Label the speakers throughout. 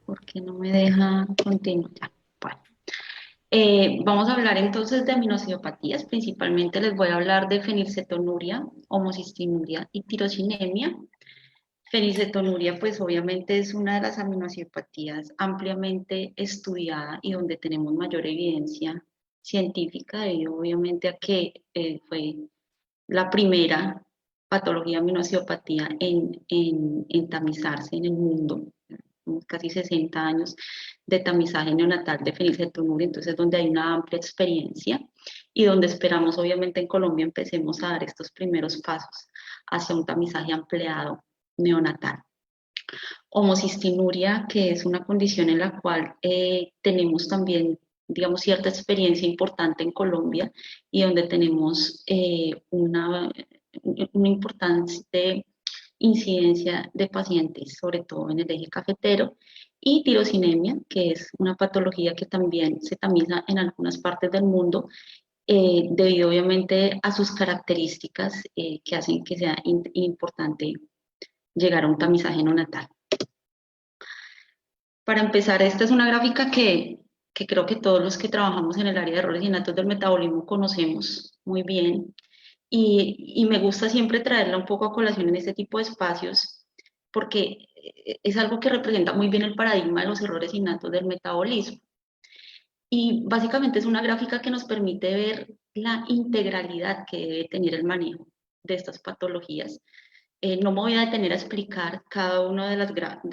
Speaker 1: porque no me deja continuar. Bueno, vamos a hablar entonces de aminosidopatías. Principalmente les voy a hablar de fenilcetonuria, homocistinuria y tirosinemia. Fenilcetonuria, pues obviamente es una de las aminosidopatías ampliamente estudiada y donde tenemos mayor evidencia científica, debido obviamente a que fue la primera patología aminocidopatía en tamizarse en el mundo, casi 60 años de tamizaje neonatal de fenilcetonuria, entonces donde hay una amplia experiencia y donde esperamos obviamente en Colombia empecemos a dar estos primeros pasos hacia un tamizaje ampliado neonatal. Homocistinuria, que es una condición en la cual tenemos también, digamos, cierta experiencia importante en Colombia y donde tenemos una importante incidencia de pacientes, sobre todo en el eje cafetero, y tirosinemia, que es una patología que también se tamiza en algunas partes del mundo, debido obviamente a sus características que hacen que sea importante llegar a un tamizaje neonatal. Para empezar, esta es una gráfica que creo que todos los que trabajamos en el área de errores innatos del metabolismo conocemos muy bien y me gusta siempre traerla un poco a colación en este tipo de espacios porque es algo que representa muy bien el paradigma de los errores innatos del metabolismo. Y básicamente es una gráfica que nos permite ver la integralidad que debe tener el manejo de estas patologías. No me voy a detener a explicar cada una de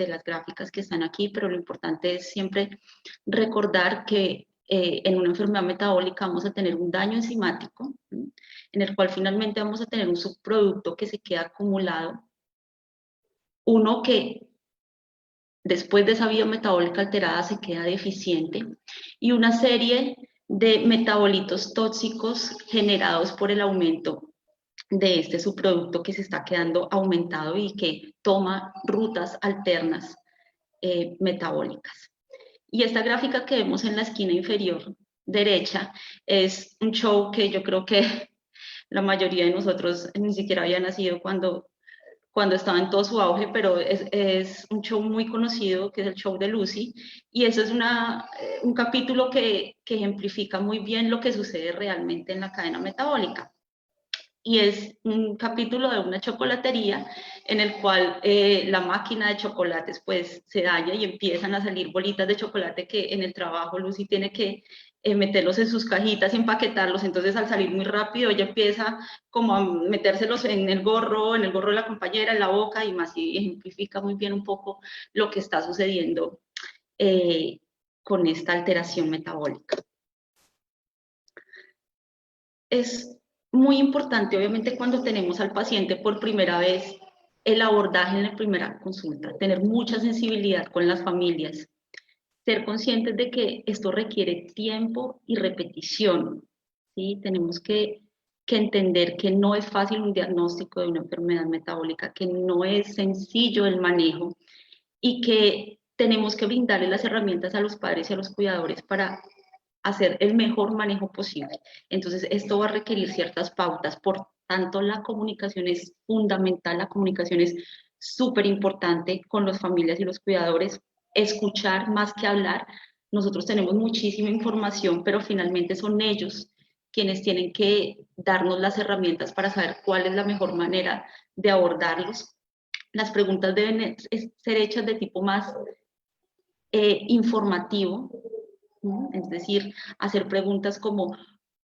Speaker 1: las gráficas que están aquí, pero lo importante es siempre recordar que en una enfermedad metabólica vamos a tener un daño enzimático, ¿sí? En el cual finalmente vamos a tener un subproducto que se queda acumulado, uno que después de esa vía metabólica alterada se queda deficiente y una serie de metabolitos tóxicos generados por el aumento de este subproducto que se está quedando aumentado y que toma rutas alternas metabólicas. Y esta gráfica que vemos en la esquina inferior derecha es un show que yo creo que la mayoría de nosotros ni siquiera había nacido cuando estaba en todo su auge, pero es un show muy conocido que es el show de Lucy, y eso es un capítulo que ejemplifica muy bien lo que sucede realmente en la cadena metabólica. Y es un capítulo de una chocolatería en el cual la máquina de chocolates pues se daña y empiezan a salir bolitas de chocolate que en el trabajo Lucy tiene que meterlos en sus cajitas y empaquetarlos, entonces al salir muy rápido ella empieza como a metérselos en el gorro de la compañera, en la boca y más, y ejemplifica muy bien un poco lo que está sucediendo eh, con esta alteración metabólica. Es muy importante, obviamente, cuando tenemos al paciente por primera vez, el abordaje en la primera consulta, tener mucha sensibilidad con las familias, ser conscientes de que esto requiere tiempo y repetición, ¿sí? Tenemos que entender que no es fácil un diagnóstico de una enfermedad metabólica, que no es sencillo el manejo y que tenemos que brindarle las herramientas a los padres y a los cuidadores para hacer el mejor manejo posible. Entonces, esto va a requerir ciertas pautas, por tanto, la comunicación es fundamental, la comunicación es súper importante con las familias y los cuidadores, escuchar más que hablar. Nosotros tenemos muchísima información, pero finalmente son ellos quienes tienen que darnos las herramientas para saber cuál es la mejor manera de abordarlos. Las preguntas deben ser hechas de tipo más informativo, ¿no? Es decir, hacer preguntas como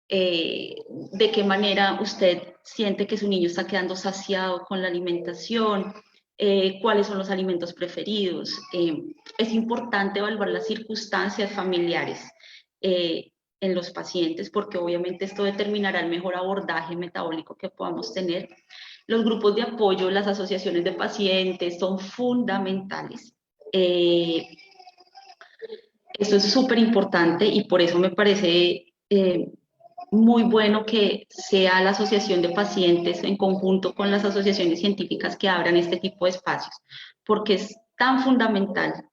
Speaker 1: de qué manera usted siente que su niño está quedando saciado con la alimentación, cuáles son los alimentos preferidos. Es importante evaluar las circunstancias familiares en los pacientes porque obviamente esto determinará el mejor abordaje metabólico que podamos tener. Los grupos de apoyo, las asociaciones de pacientes son fundamentales. Esto es súper importante y por eso me parece muy bueno que sea la asociación de pacientes en conjunto con las asociaciones científicas que abran este tipo de espacios, porque es tan fundamental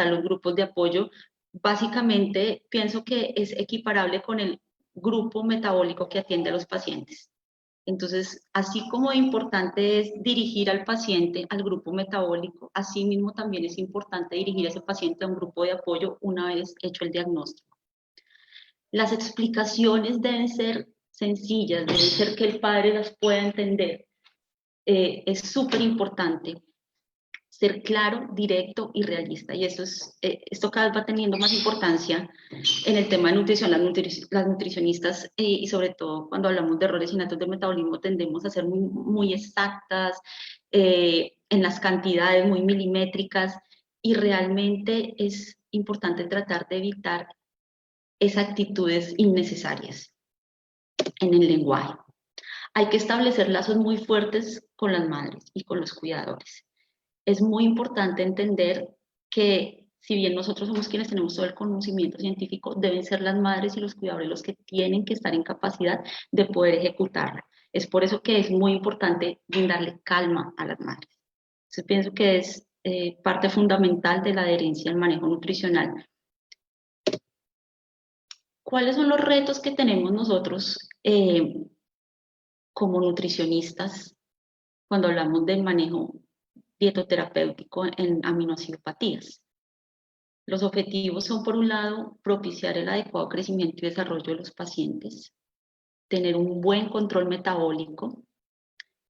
Speaker 1: los grupos de apoyo. Básicamente, pienso que es equiparable con el grupo metabólico que atiende a los pacientes. Entonces, así como importante es dirigir al paciente al grupo metabólico, asimismo también es importante dirigir a ese paciente a un grupo de apoyo una vez hecho el diagnóstico. Las explicaciones deben ser sencillas, deben ser que el padre las pueda entender. Es súper importante ser claro, directo y realista. Y esto cada vez va teniendo más importancia en el tema de nutrición. Las nutricionistas, y sobre todo cuando hablamos de errores innatos del metabolismo, tendemos a ser muy exactas en las cantidades, muy milimétricas, y realmente es importante tratar de evitar esas actitudes innecesarias en el lenguaje. Hay que establecer lazos muy fuertes con las madres y con los cuidadores. Es muy importante entender que si bien nosotros somos quienes tenemos todo el conocimiento científico, deben ser las madres y los cuidadores los que tienen que estar en capacidad de poder ejecutarlo. Es por eso que es muy importante brindarle calma a las madres. Entonces, pienso que es parte fundamental de la adherencia al manejo nutricional. ¿Cuáles son los retos que tenemos nosotros como nutricionistas cuando hablamos del manejo dietoterapéutico en aminoacidopatías? Los objetivos son, por un lado, propiciar el adecuado crecimiento y desarrollo de los pacientes, tener un buen control metabólico,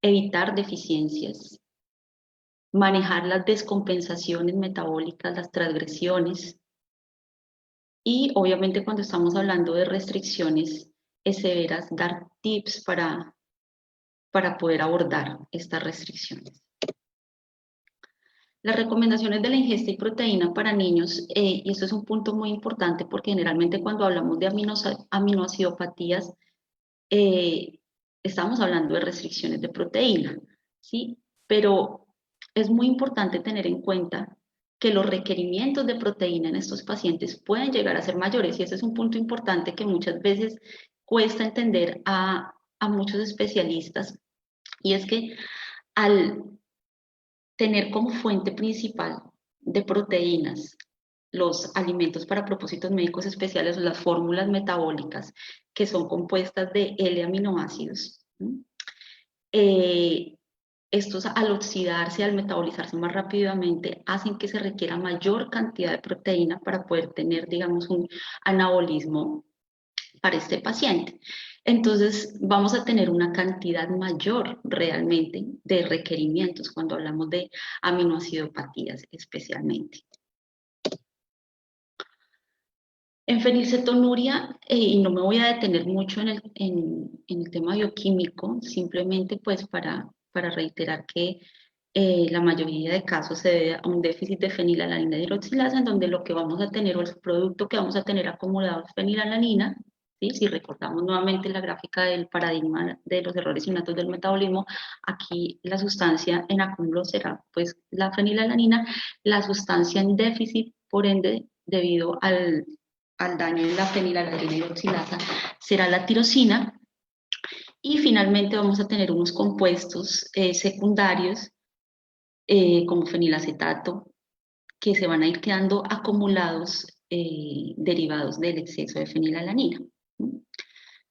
Speaker 1: evitar deficiencias, manejar las descompensaciones metabólicas, las transgresiones, y obviamente cuando estamos hablando de restricciones severas, dar tips para poder abordar estas restricciones. Las recomendaciones de la ingesta y proteína para niños, y esto es un punto muy importante porque generalmente cuando hablamos de aminoacidopatías, eh, estamos hablando de restricciones de proteína, ¿sí? Pero es muy importante tener en cuenta que los requerimientos de proteína en estos pacientes pueden llegar a ser mayores, y ese es un punto importante que muchas veces cuesta entender a muchos especialistas, y es que al tener como fuente principal de proteínas los alimentos para propósitos médicos especiales o las fórmulas metabólicas que son compuestas de L-aminoácidos. Estos al oxidarse, al metabolizarse más rápidamente, hacen que se requiera mayor cantidad de proteína para poder tener, digamos, un anabolismo para este paciente. Entonces, vamos a tener una cantidad mayor realmente de requerimientos cuando hablamos de aminoacidopatías especialmente. En fenilcetonuria, y no me voy a detener mucho en el tema bioquímico, simplemente pues para reiterar que la mayoría de casos se debe a un déficit de fenilalanina hidroxilasa, en donde lo que vamos a tener o el producto que vamos a tener acumulado es fenilalanina, ¿sí? Si recordamos nuevamente la gráfica del paradigma de los errores innatos del metabolismo, aquí la sustancia en acúmulo será pues la fenilalanina, la sustancia en déficit, por ende, debido al daño de la fenilalanina hidroxilasa, será la tirosina, y finalmente vamos a tener unos compuestos secundarios como fenilacetato, que se van a ir quedando acumulados derivados del exceso de fenilalanina.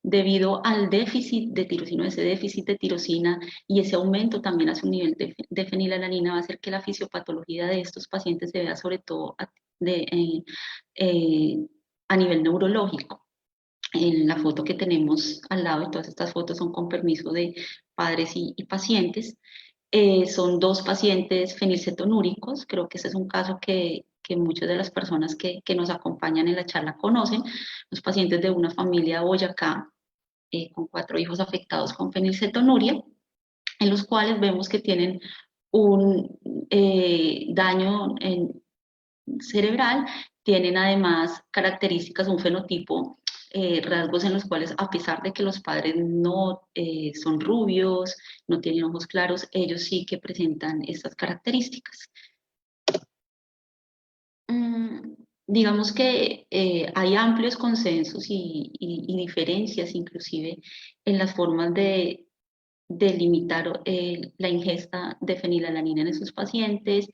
Speaker 1: Debido al déficit de tirosina, ese déficit de tirosina y ese aumento también a su nivel de fenilalanina va a hacer que la fisiopatología de estos pacientes se vea sobre todo eh, a nivel neurológico. En la foto que tenemos al lado, y todas estas fotos son con permiso de padres y pacientes, son dos pacientes fenilcetonúricos. Creo que ese es un caso que muchas de las personas que nos acompañan en la charla conocen, los pacientes de una familia de Boyacá con 4 hijos afectados con fenilcetonuria, en los cuales vemos que tienen un daño cerebral, tienen además características, un fenotipo, rasgos en los cuales, a pesar de que los padres no son rubios, no tienen ojos claros, ellos sí que presentan estas características. Digamos que hay amplios consensos y diferencias inclusive en las formas de limitar la ingesta de fenilalanina en esos pacientes.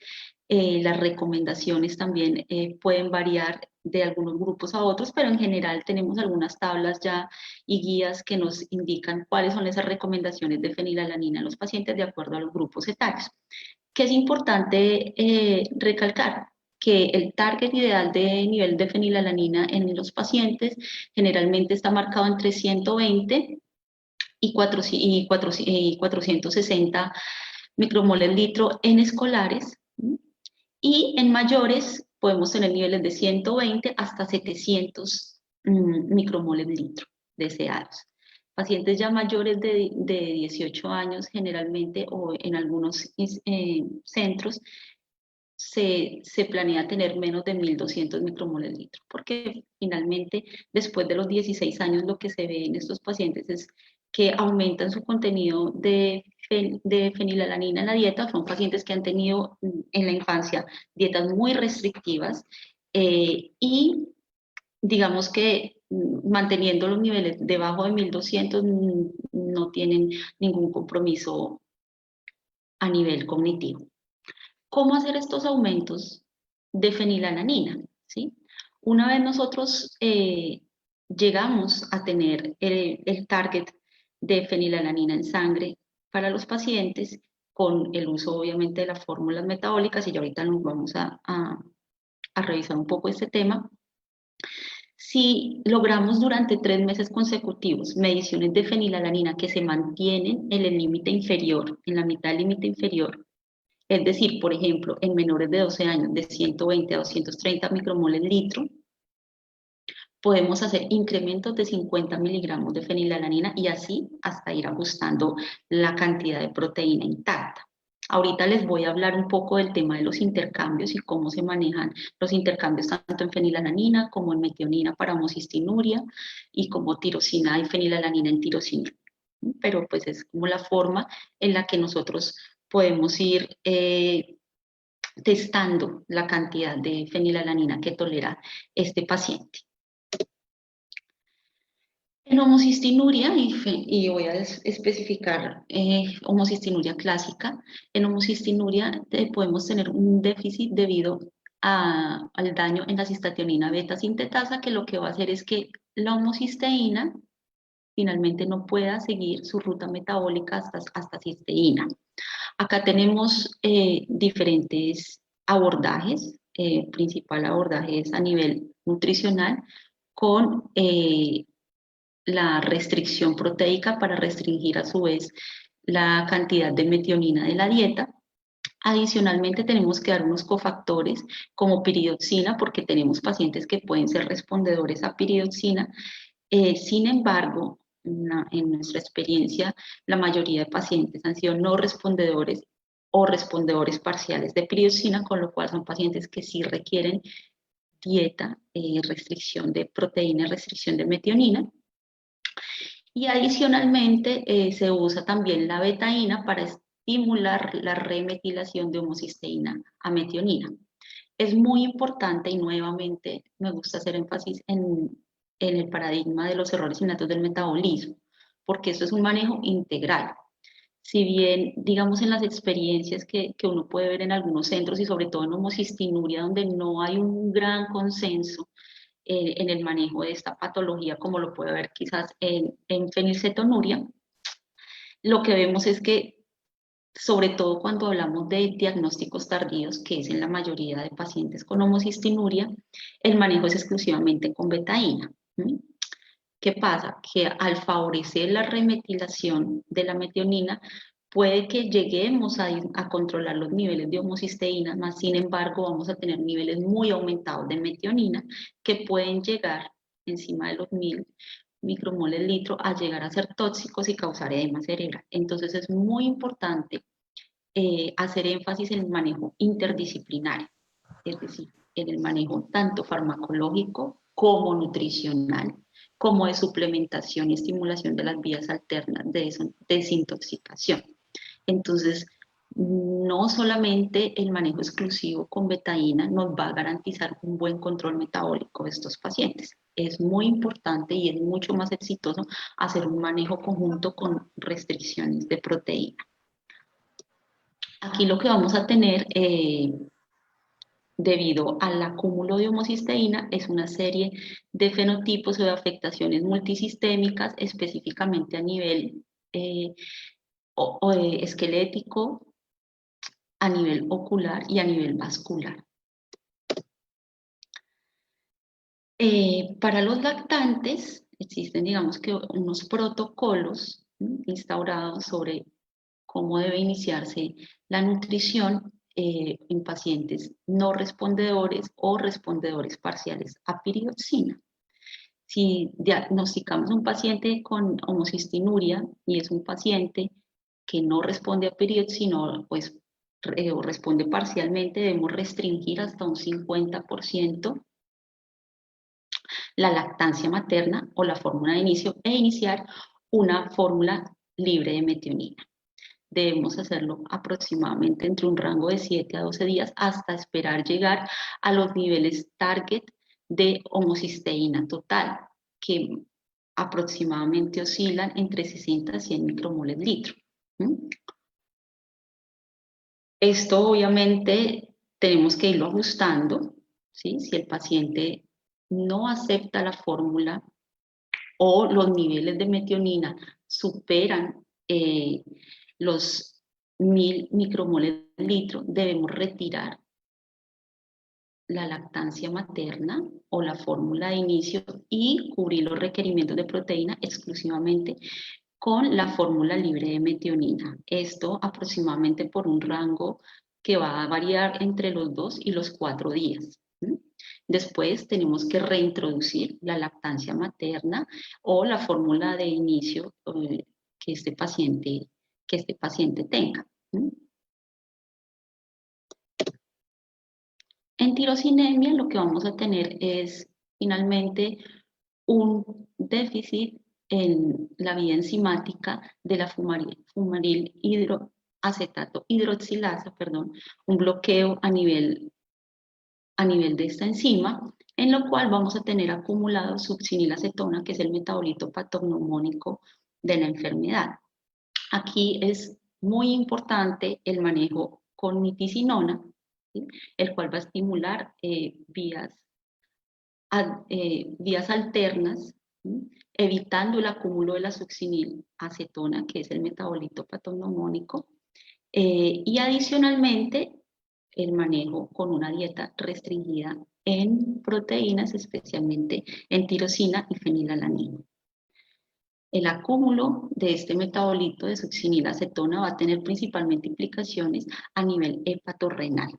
Speaker 1: Las recomendaciones también pueden variar de algunos grupos a otros, pero en general tenemos algunas tablas ya y guías que nos indican cuáles son esas recomendaciones de fenilalanina en los pacientes de acuerdo a los grupos etarios. Que es importante recalcar que el target ideal de nivel de fenilalanina en los pacientes generalmente está marcado entre 120 y 460 micromoles litro en escolares, y en mayores podemos tener niveles de 120 hasta 700 micromoles litro deseados. Pacientes ya mayores de 18 años generalmente o en algunos centros se planea tener menos de 1200 micromoles litro, porque finalmente después de los 16 años lo que se ve en estos pacientes es que aumentan su contenido de fenilalanina en la dieta. Son pacientes que han tenido en la infancia dietas muy restrictivas y digamos que manteniendo los niveles debajo de 1200 no tienen ningún compromiso a nivel cognitivo. ¿Cómo hacer estos aumentos de fenilalanina? ¿Sí? Una vez nosotros llegamos a tener el target de fenilalanina en sangre para los pacientes, con el uso obviamente de las fórmulas metabólicas, y ya ahorita nos vamos a revisar un poco este tema. Si logramos durante 3 meses consecutivos mediciones de fenilalanina que se mantienen en el límite inferior, en la mitad del límite inferior, es decir, por ejemplo, en menores de 12 años, de 120 a 230 micromoles litro, podemos hacer incrementos de 50 miligramos de fenilalanina y así hasta ir ajustando la cantidad de proteína intacta. Ahorita les voy a hablar un poco del tema de los intercambios y cómo se manejan los intercambios tanto en fenilalanina como en metionina para homocistinuria y como tirosina y fenilalanina en tirosina. Pero pues es como la forma en la que nosotros podemos ir testando la cantidad de fenilalanina que tolera este paciente. En homocistinuria, y voy a especificar homocistinuria clásica, en homocistinuria podemos tener un déficit debido al daño en la cistationina beta sintetasa, que lo que va a hacer es que la homocisteína finalmente no pueda seguir su ruta metabólica hasta cisteína. Acá tenemos diferentes abordajes. Principal abordaje es a nivel nutricional con la restricción proteica para restringir a su vez la cantidad de metionina de la dieta. Adicionalmente tenemos que dar unos cofactores como piridoxina, porque tenemos pacientes que pueden ser respondedores a piridoxina. Sin embargo, en nuestra experiencia, la mayoría de pacientes han sido no respondedores o respondedores parciales de piridoxina, con lo cual son pacientes que sí requieren dieta, restricción de proteína, restricción de metionina. Y adicionalmente se usa también la betaína para estimular la remetilación de homocisteína a metionina. Es muy importante, y nuevamente me gusta hacer énfasis en el paradigma de los errores innatos del metabolismo, porque esto es un manejo integral. Si bien, digamos, en las experiencias que uno puede ver en algunos centros y sobre todo en homocistinuria, donde no hay un gran consenso en el manejo de esta patología, como lo puede ver quizás en fenilcetonuria, lo que vemos es que, sobre todo cuando hablamos de diagnósticos tardíos, que es en la mayoría de pacientes con homocistinuria, el manejo es exclusivamente con betaína. ¿Qué pasa? Que al favorecer la remetilación de la metionina, puede que lleguemos a controlar los niveles de homocisteína, más sin embargo vamos a tener niveles muy aumentados de metionina que pueden llegar encima de los 1000 micromoles litro a llegar a ser tóxicos y causar edema cerebral. Entonces es muy importante hacer énfasis en el manejo interdisciplinario, es decir, en el manejo tanto farmacológico como nutricional, como de suplementación y estimulación de las vías alternas de desintoxicación. Entonces, no solamente el manejo exclusivo con betaína nos va a garantizar un buen control metabólico de estos pacientes. Es muy importante y es mucho más exitoso hacer un manejo conjunto con restricciones de proteína. Aquí lo que vamos a tener debido al acúmulo de homocisteína, es una serie de fenotipos o de afectaciones multisistémicas, específicamente a nivel esquelético, a nivel ocular y a nivel vascular. Para los lactantes existen, digamos que, unos protocolos instaurados sobre cómo debe iniciarse la nutrición en pacientes no respondedores o respondedores parciales a piridoxina. Si diagnosticamos un paciente con homocistinuria y es un paciente que no responde a piridoxina, pues o responde parcialmente, debemos restringir hasta un 50% la lactancia materna o la fórmula de inicio e iniciar una fórmula libre de metionina. Debemos hacerlo aproximadamente entre un rango de 7 a 12 días hasta esperar llegar a los niveles target de homocisteína total, que aproximadamente oscilan entre 60 a 100 micromoles litro. Esto obviamente tenemos que irlo ajustando, ¿sí? Si el paciente no acepta la fórmula o los niveles de metionina superan los 1000 micromoles litro, debemos retirar la lactancia materna o la fórmula de inicio y cubrir los requerimientos de proteína exclusivamente con la fórmula libre de metionina. Esto aproximadamente por un rango que va a variar entre los 2 y los 4 días. Después tenemos que reintroducir la lactancia materna o la fórmula de inicio que este paciente tenga. En tirosinemia lo que vamos a tener es finalmente un déficit en la vía enzimática de la fumaril hidroacetato hidroxilasa, un bloqueo a nivel de esta enzima, en lo cual vamos a tener acumulado succinilacetona, que es el metabolito patognomónico de la enfermedad. Aquí es muy importante el manejo con nitisinona, ¿sí? El cual va a estimular vías alternas, ¿sí? Evitando el acúmulo de la succinilacetona, que es el metabolito patognomónico, y adicionalmente el manejo con una dieta restringida en proteínas, especialmente en tirosina y fenilalanina. El acúmulo de este metabolito de succinilacetona va a tener principalmente implicaciones a nivel hepatorrenal.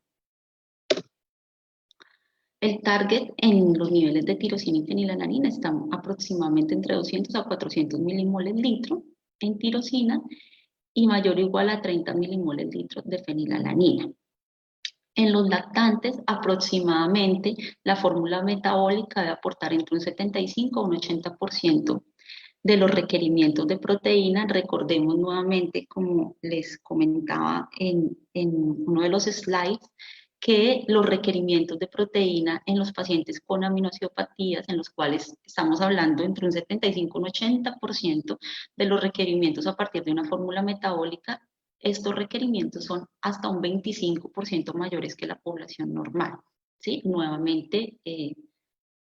Speaker 1: El target en los niveles de tirosina y fenilalanina están aproximadamente entre 200 a 400 milimoles litro en tirosina y mayor o igual a 30 milimoles litro de fenilalanina. En los lactantes, aproximadamente la fórmula metabólica debe aportar entre un 75 a un 80% de los requerimientos de proteína. Recordemos nuevamente, como les comentaba en uno de los slides, que los requerimientos de proteína en los pacientes con aminoacidopatías, en los cuales estamos hablando entre un 75 y un 80% de los requerimientos a partir de una fórmula metabólica, estos requerimientos son hasta un 25% mayores que la población normal, ¿sí? Nuevamente,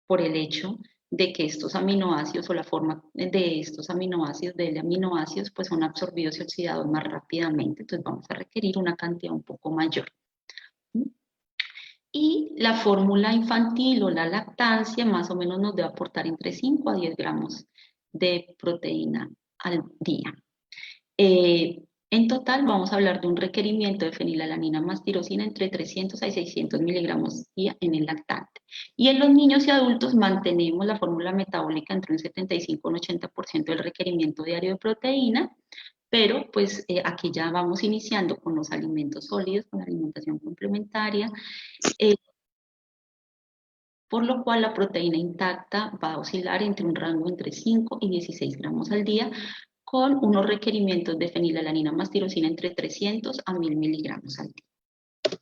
Speaker 1: por el hecho de que estos aminoácidos o la forma de estos aminoácidos, pues son absorbidos y oxidados más rápidamente, entonces vamos a requerir una cantidad un poco mayor. Y la fórmula infantil o la lactancia más o menos nos debe aportar entre 5 a 10 gramos de proteína al día. En total vamos a hablar de un requerimiento de fenilalanina más tirosina entre 300 a 600 miligramos día en el lactante. Y en los niños y adultos mantenemos la fórmula metabólica entre un 75 y un 80% del requerimiento diario de proteína, pero pues aquí ya vamos iniciando con los alimentos sólidos, con la alimentación complementaria, por lo cual la proteína intacta va a oscilar entre un rango entre 5 y 16 gramos al día, con unos requerimientos de fenilalanina más tirosina entre 300 a 1000 miligramos al día.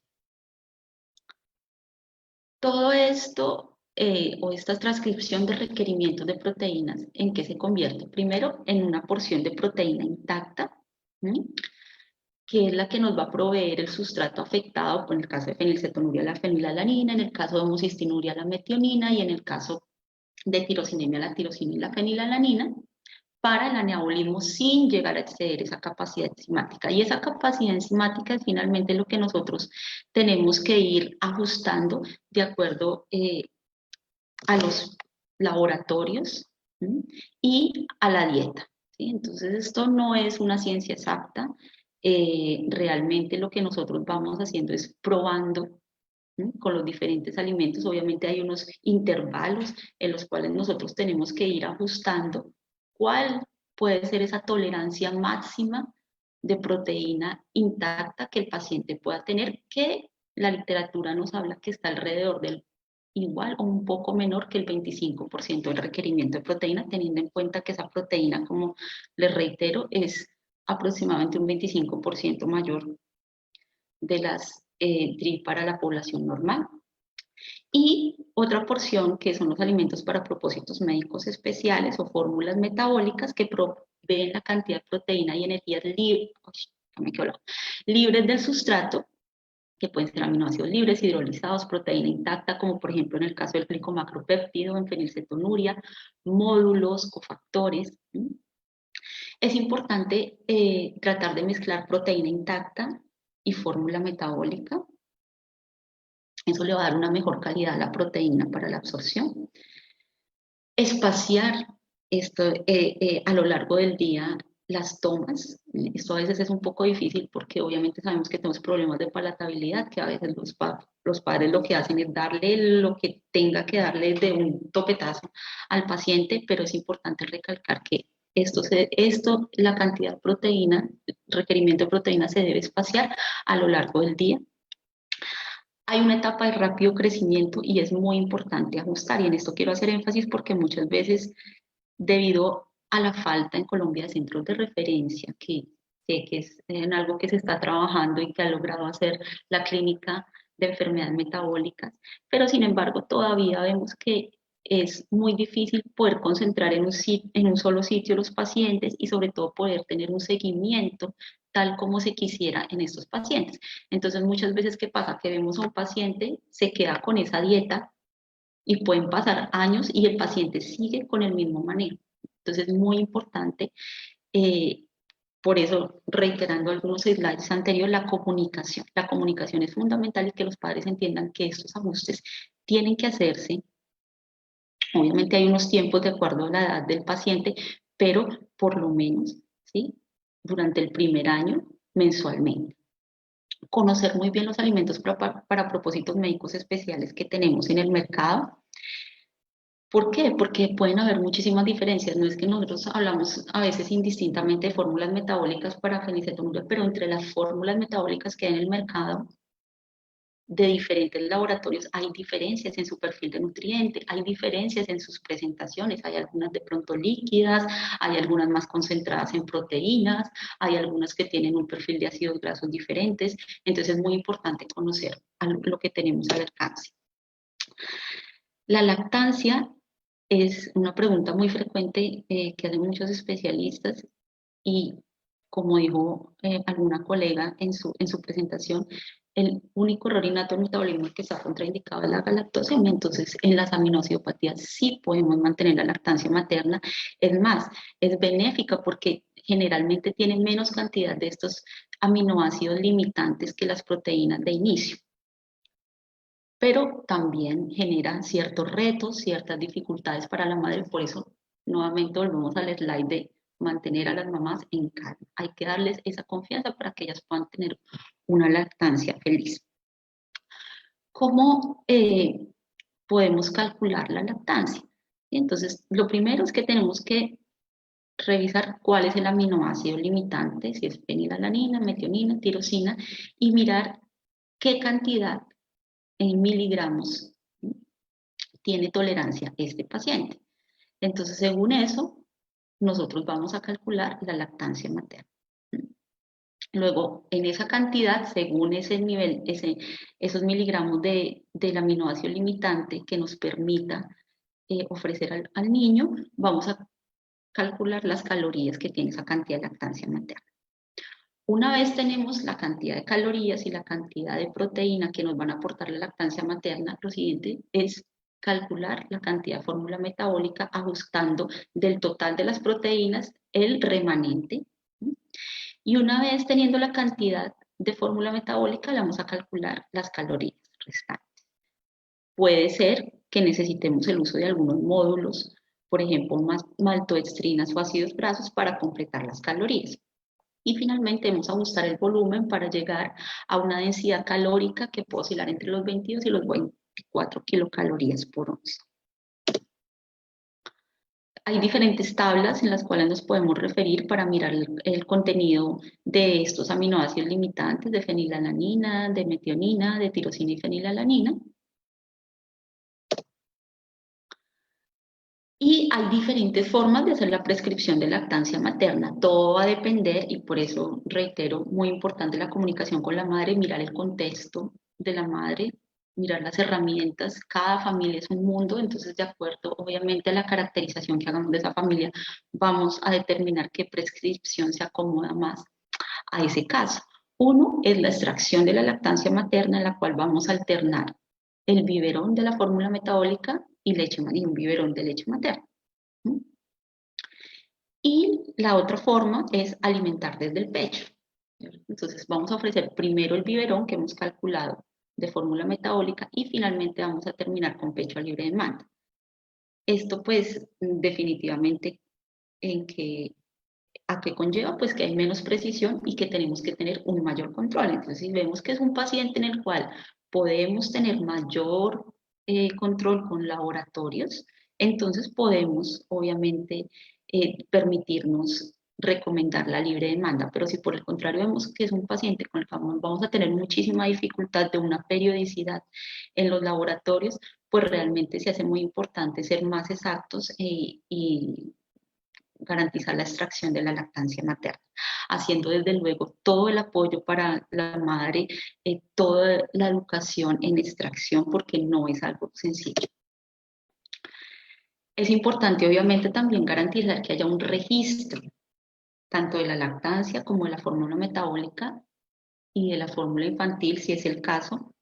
Speaker 1: Todo esto, o esta transcripción de requerimientos de proteínas, ¿en qué se convierte? Primero, en una porción de proteína intacta, que es la que nos va a proveer el sustrato afectado, por el caso de fenilcetonuria, la fenilalanina, en el caso de homocistinuria, la metionina, y en el caso de tirosinemia, la tirosina y la fenilalanina, para el anabolismo sin llegar a exceder esa capacidad enzimática. Y esa capacidad enzimática es finalmente lo que nosotros tenemos que ir ajustando de acuerdo a los laboratorios, ¿sí? Y a la dieta, ¿sí? Entonces esto no es una ciencia exacta, realmente lo que nosotros vamos haciendo es probando, ¿sí? Con los diferentes alimentos. Obviamente hay unos intervalos en los cuales nosotros tenemos que ir ajustando cuál puede ser esa tolerancia máxima de proteína intacta que el paciente pueda tener, que la literatura nos habla que está alrededor del igual o un poco menor que el 25% del requerimiento de proteína, teniendo en cuenta que esa proteína, como les reitero, es aproximadamente un 25% mayor de las DRI para la población normal. Y otra porción que son los alimentos para propósitos médicos especiales o fórmulas metabólicas que proveen la cantidad de proteína y energías libres del sustrato, que pueden ser aminoácidos libres, hidrolizados, proteína intacta, como por ejemplo en el caso del glicomacropéptido, en fenilcetonuria, módulos, cofactores. Es importante tratar de mezclar proteína intacta y fórmula metabólica. Eso le va a dar una mejor calidad a la proteína para la absorción. Espaciar esto a lo largo del día las tomas. Esto a veces es un poco difícil porque obviamente sabemos que tenemos problemas de palatabilidad, que a veces los padres lo que hacen es darle lo que tenga que darle de un topetazo al paciente, pero es importante recalcar que la cantidad de proteína, requerimiento de proteína se debe espaciar a lo largo del día. Hay una etapa de rápido crecimiento y es muy importante ajustar, y en esto quiero hacer énfasis porque muchas veces, debido a la falta en Colombia de centros de referencia, que sé que es en algo que se está trabajando y que ha logrado hacer la clínica de enfermedades metabólicas, pero sin embargo todavía vemos que es muy difícil poder concentrar en un solo sitio los pacientes y sobre todo poder tener un seguimiento tal como se quisiera en estos pacientes. Entonces muchas veces, ¿qué pasa? Que vemos a un paciente, se queda con esa dieta y pueden pasar años y el paciente sigue con el mismo manejo. Entonces es muy importante, eh, por eso, reiterando algunos slides anteriores, la comunicación. La comunicación es fundamental y que los padres entiendan que estos ajustes tienen que hacerse. Obviamente hay unos tiempos de acuerdo a la edad del paciente, pero por lo menos, ¿sí? Durante el primer año, mensualmente. Conocer muy bien los alimentos para propósitos médicos especiales que tenemos en el mercado. ¿Por qué? Porque pueden haber muchísimas diferencias. No es que nosotros hablamos a veces indistintamente de fórmulas metabólicas para fenilcetonuria, pero entre las fórmulas metabólicas que hay en el mercado de diferentes laboratorios hay diferencias en su perfil de nutriente, hay diferencias en sus presentaciones, hay algunas de pronto líquidas, hay algunas más concentradas en proteínas, hay algunas que tienen un perfil de ácidos grasos diferentes, entonces es muy importante conocer lo que tenemos al alcance. La lactancia es una pregunta muy frecuente que hacen muchos especialistas y, como dijo alguna colega en su presentación, el único error innato en metabolismo que está contraindicado es la galactosemia. Entonces, en las aminoacidopatías sí podemos mantener la lactancia materna. Es más, es benéfica porque generalmente tiene menos cantidad de estos aminoácidos limitantes que las proteínas de inicio, pero también genera ciertos retos, ciertas dificultades para la madre. Por eso, nuevamente volvemos al slide de mantener a las mamás en calma. Hay que darles esa confianza para que ellas puedan tener una lactancia feliz. ¿Cómo podemos calcular la lactancia? Entonces, lo primero es que tenemos que revisar cuál es el aminoácido limitante, si es fenilalanina, metionina, tirosina, y mirar qué cantidad en miligramos tiene tolerancia este paciente. Entonces, según eso, nosotros vamos a calcular la lactancia materna. Luego, en esa cantidad, según ese nivel, esos miligramos del aminoácido limitante que nos permita ofrecer al niño, vamos a calcular las calorías que tiene esa cantidad de lactancia materna. Una vez tenemos la cantidad de calorías y la cantidad de proteína que nos van a aportar la lactancia materna, lo siguiente es calcular la cantidad de fórmula metabólica ajustando del total de las proteínas el remanente. Y una vez teniendo la cantidad de fórmula metabólica, le vamos a calcular las calorías restantes. Puede ser que necesitemos el uso de algunos módulos, por ejemplo, maltodextrinas o ácidos grasos para completar las calorías. Y finalmente vamos a ajustar el volumen para llegar a una densidad calórica que puede oscilar entre los 22 y los 24 kilocalorías por onza. Hay diferentes tablas en las cuales nos podemos referir para mirar el contenido de estos aminoácidos limitantes de fenilalanina, de metionina, de tirosina y fenilalanina. Y hay diferentes formas de hacer la prescripción de lactancia materna. Todo va a depender, y por eso reitero, muy importante la comunicación con la madre, mirar el contexto de la madre, mirar las herramientas. Cada familia es un mundo, entonces de acuerdo, obviamente, a la caracterización que hagamos de esa familia, vamos a determinar qué prescripción se acomoda más a ese caso. Uno es la extracción de la lactancia materna, en la cual vamos a alternar el biberón de la fórmula metabólica y un biberón de leche materna. Y la otra forma es alimentar desde el pecho. Entonces vamos a ofrecer primero el biberón que hemos calculado de fórmula metabólica y finalmente vamos a terminar con pecho a libre demanda. Esto pues definitivamente ¿a qué conlleva? Pues que hay menos precisión y que tenemos que tener un mayor control. Entonces, si vemos que es un paciente en el cual podemos tener mayor control con laboratorios, entonces podemos, obviamente, permitirnos recomendar la libre demanda. Pero si por el contrario vemos que es un paciente con el que vamos a tener muchísima dificultad de una periodicidad en los laboratorios, pues realmente se hace muy importante ser más exactos y garantizar la extracción de la lactancia materna, haciendo desde luego todo el apoyo para la madre, toda la educación en extracción, porque no es algo sencillo. Es importante obviamente también garantizar que haya un registro, tanto de la lactancia como de la fórmula metabólica y de la fórmula infantil, si es el caso,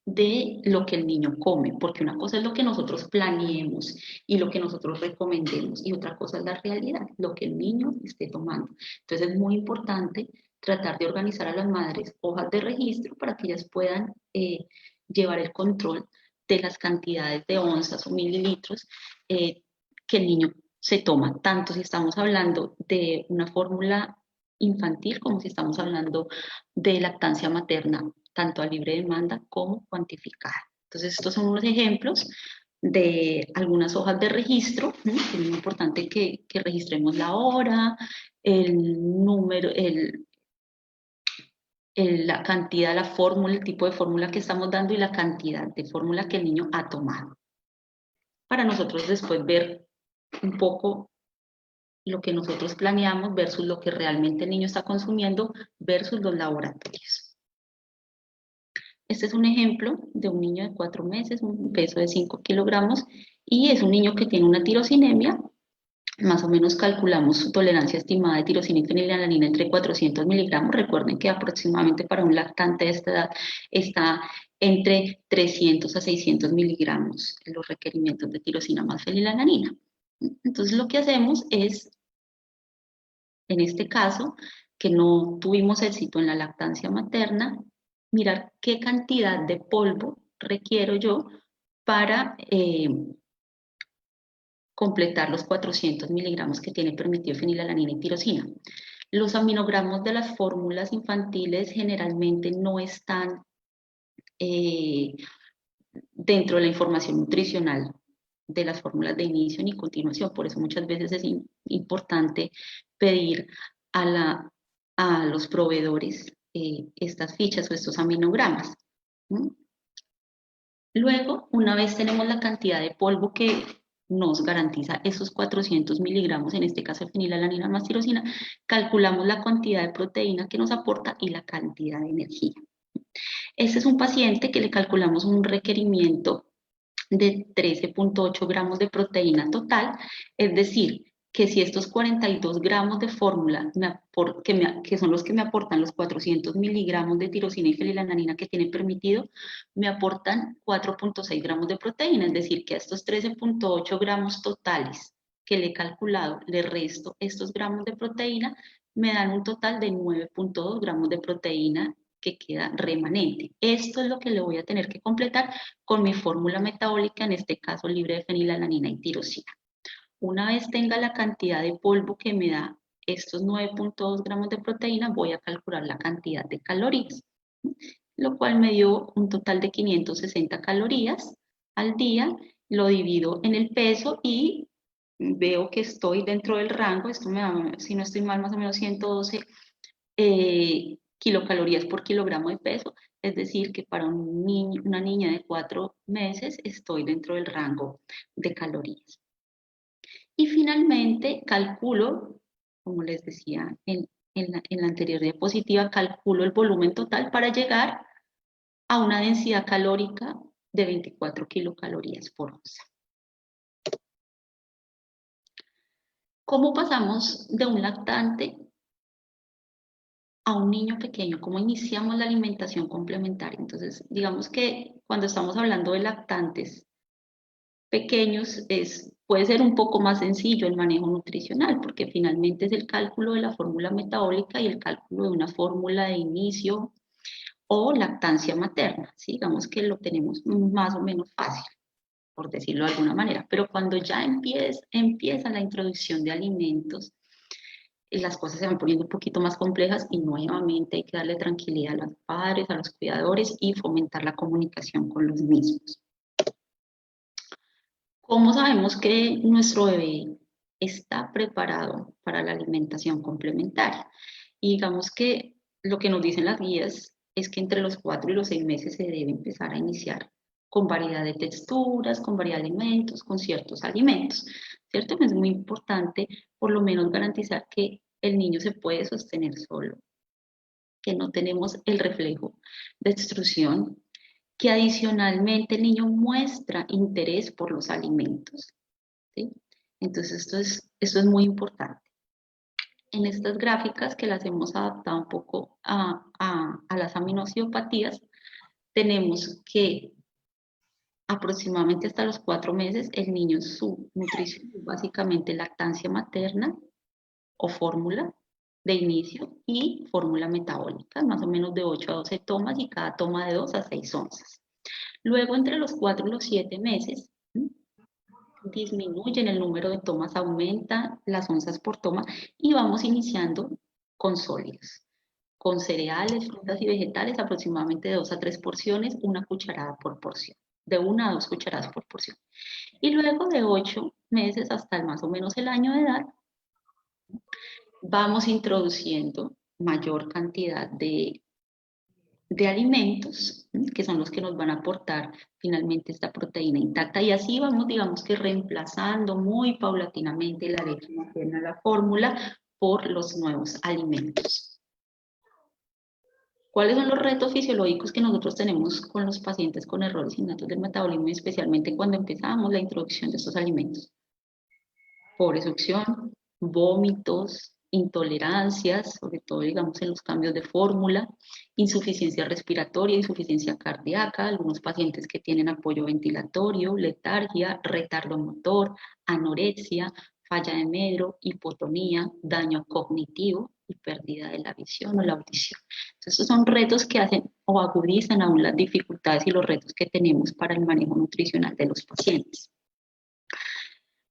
Speaker 1: de lo que el niño come, porque una cosa es lo que nosotros planeemos y lo que nosotros recomendemos y otra cosa es la realidad, lo que el niño esté tomando. Entonces es muy importante tratar de organizar a las madres hojas de registro para que ellas puedan llevar el control de las cantidades de onzas o mililitros que el niño se toma, tanto si estamos hablando de una fórmula infantil como si estamos hablando de lactancia materna, tanto a libre demanda como cuantificada. Entonces, estos son unos ejemplos de algunas hojas de registro. Es muy importante que registremos la hora, el número, la cantidad, la fórmula, el tipo de fórmula que estamos dando y la cantidad de fórmula que el niño ha tomado. Para nosotros después ver un poco lo que nosotros planeamos versus lo que realmente el niño está consumiendo versus los laboratorios. Este es un ejemplo de un niño de 4 meses, un peso de 5 kilogramos, y es un niño que tiene una tirosinemia. Más o menos calculamos su tolerancia estimada de tirosina y fenilalanina entre 400 miligramos. Recuerden que aproximadamente para un lactante de esta edad está entre 300 a 600 miligramos en los requerimientos de tirosina más fenilalanina. Entonces lo que hacemos es, en este caso, que no tuvimos éxito en la lactancia materna, mirar qué cantidad de polvo requiero yo para completar los 400 miligramos que tiene permitido fenilalanina y tirosina. Los aminogramos de las fórmulas infantiles generalmente no están dentro de la información nutricional de las fórmulas de inicio ni continuación, por eso muchas veces es importante pedir a los proveedores estas fichas o estos aminogramas. Luego, una vez tenemos la cantidad de polvo que nos garantiza esos 400 miligramos, en este caso de fenilalanina más tirosina, calculamos la cantidad de proteína que nos aporta y la cantidad de energía. Este es un paciente que le calculamos un requerimiento de 13.8 gramos de proteína total, es decir, que si estos 42 gramos de fórmula, que son los que me aportan los 400 miligramos de tirosina y fenilalanina que tienen permitido, me aportan 4.6 gramos de proteína, es decir, que a estos 13.8 gramos totales que le he calculado, le resto estos gramos de proteína, me dan un total de 9.2 gramos de proteína que queda remanente. Esto es lo que le voy a tener que completar con mi fórmula metabólica, en este caso libre de fenilalanina y tirosina. Una vez tenga la cantidad de polvo que me da estos 9.2 gramos de proteína, voy a calcular la cantidad de calorías, lo cual me dio un total de 560 calorías al día. Lo divido en el peso y veo que estoy dentro del rango. Esto me da, si no estoy mal, más o menos 112 kilocalorías por kilogramo de peso. Es decir, que para una niña de 4 meses estoy dentro del rango de calorías. Y finalmente calculo, como les decía en la anterior diapositiva, calculo el volumen total para llegar a una densidad calórica de 24 kilocalorías por onza. ¿Cómo pasamos de un lactante a un niño pequeño? ¿Cómo iniciamos la alimentación complementaria? Entonces, digamos que cuando estamos hablando de lactantes pequeños puede ser un poco más sencillo el manejo nutricional, porque finalmente es el cálculo de la fórmula metabólica y el cálculo de una fórmula de inicio o lactancia materna. ¿Sí? Digamos que lo tenemos más o menos fácil, por decirlo de alguna manera. Pero cuando ya empieza la introducción de alimentos, las cosas se van poniendo un poquito más complejas y nuevamente hay que darle tranquilidad a los padres, a los cuidadores y fomentar la comunicación con los mismos. ¿Cómo sabemos que nuestro bebé está preparado para la alimentación complementaria? Y digamos que lo que nos dicen las guías es que entre los 4 y los 6 meses se debe empezar a iniciar con variedad de texturas, con variedad de alimentos, con ciertos alimentos, ¿cierto? Es muy importante por lo menos garantizar que el niño se puede sostener solo, que no tenemos el reflejo de extrusión, que adicionalmente el niño muestra interés por los alimentos, ¿sí? Entonces esto es muy importante. En estas gráficas que las hemos adaptado un poco a las aminocitopatías, tenemos que aproximadamente hasta los 4 meses el niño, su nutrición es básicamente lactancia materna o fórmula de inicio y fórmula metabólica, más o menos de 8 a 12 tomas y cada toma de 2 a 6 onzas. Luego, entre los 4 y los 7 meses, disminuyen el número de tomas, aumenta las onzas por toma y vamos iniciando con sólidos, con cereales, frutas y vegetales, aproximadamente de 2 a 3 porciones, una cucharada por porción, de 1 a 2 cucharadas por porción. Y luego de 8 meses hasta más o menos el año de edad, vamos introduciendo mayor cantidad de alimentos, que son los que nos van a aportar finalmente esta proteína intacta, y así vamos, digamos que reemplazando muy paulatinamente la leche materna, la fórmula, por los nuevos alimentos. ¿Cuáles son los retos fisiológicos que nosotros tenemos con los pacientes con errores innatos del metabolismo, especialmente cuando empezamos la introducción de estos alimentos? Pobre succión, vómitos, intolerancias, sobre todo digamos en los cambios de fórmula, insuficiencia respiratoria, insuficiencia cardíaca, algunos pacientes que tienen apoyo ventilatorio, letargia, retardo motor, anorexia, falla de medro, hipotonía, daño cognitivo y pérdida de la visión o la audición. Entonces, estos son retos que hacen o agudizan aún las dificultades y los retos que tenemos para el manejo nutricional de los pacientes.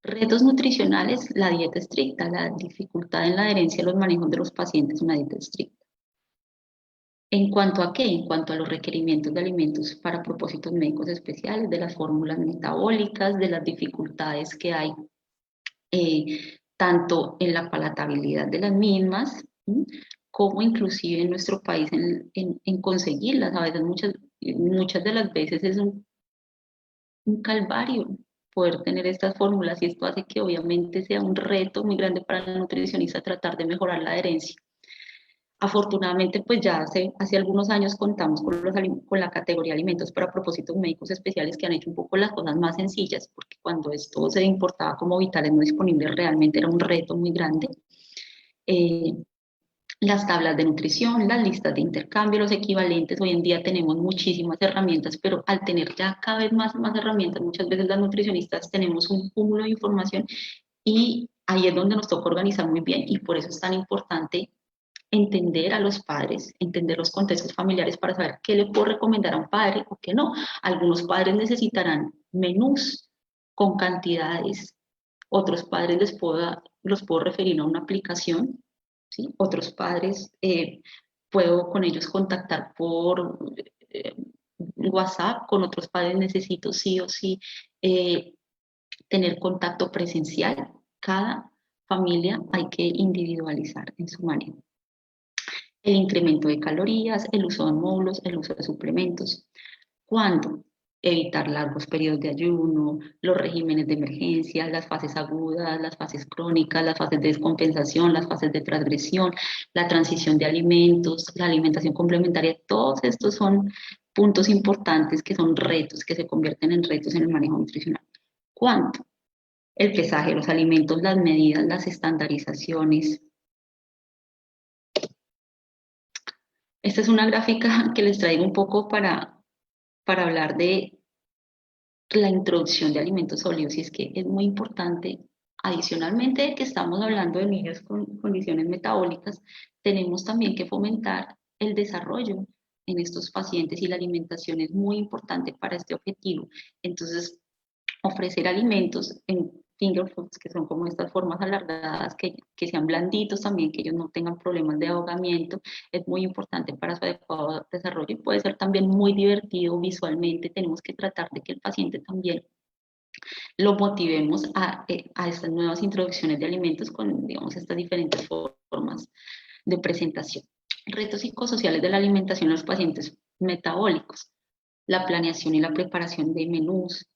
Speaker 1: Retos nutricionales, la dieta estricta, la dificultad en la adherencia a los manejos de los pacientes, una dieta estricta. ¿En cuanto a qué? En cuanto a los requerimientos de alimentos para propósitos médicos especiales, de las fórmulas metabólicas, de las dificultades que hay tanto en la palatabilidad de las mismas, como inclusive en nuestro país en conseguirlas. A veces, muchas de las veces es un calvario poder tener estas fórmulas y esto hace que obviamente sea un reto muy grande para el nutricionista tratar de mejorar la adherencia. Afortunadamente, pues ya hace algunos años contamos con la categoría de alimentos para propósitos médicos especiales que han hecho un poco las cosas más sencillas, porque cuando esto se importaba como vitales no disponibles realmente era un reto muy grande. Eh, las tablas de nutrición, las listas de intercambio, los equivalentes. Hoy en día tenemos muchísimas herramientas, pero al tener ya cada vez más herramientas, muchas veces las nutricionistas tenemos un cúmulo de información y ahí es donde nos toca organizar muy bien y por eso es tan importante entender a los padres, entender los contextos familiares para saber qué le puedo recomendar a un padre o qué no. Algunos padres necesitarán menús con cantidades, otros padres los puedo referir a una aplicación, ¿sí? Otros padres puedo con ellos contactar por WhatsApp, con otros padres necesito sí o sí eh, tener contacto presencial. Cada familia hay que individualizar en su manejo. El incremento de calorías, el uso de módulos, el uso de suplementos. ¿Cuándo? Evitar largos periodos de ayuno, los regímenes de emergencia, las fases agudas, las fases crónicas, las fases de descompensación, las fases de transgresión, la transición de alimentos, la alimentación complementaria. Todos estos son puntos importantes que son retos, que se convierten en retos en el manejo nutricional. ¿Cuánto? El pesaje de los alimentos, las medidas, las estandarizaciones. Esta es una gráfica que les traigo un poco para hablar de la introducción de alimentos sólidos y es que es muy importante, adicionalmente de que estamos hablando de niños con condiciones metabólicas, tenemos también que fomentar el desarrollo en estos pacientes y la alimentación es muy importante para este objetivo. Entonces, ofrecer alimentos en finger foods, que son como estas formas alargadas, que sean blanditos también, que ellos no tengan problemas de ahogamiento, es muy importante para su adecuado desarrollo y puede ser también muy divertido visualmente. Tenemos que tratar de que el paciente también lo motivemos a estas nuevas introducciones de alimentos con, digamos, estas diferentes formas de presentación. Retos psicosociales de la alimentación en los pacientes metabólicos, la planeación y la preparación de menús,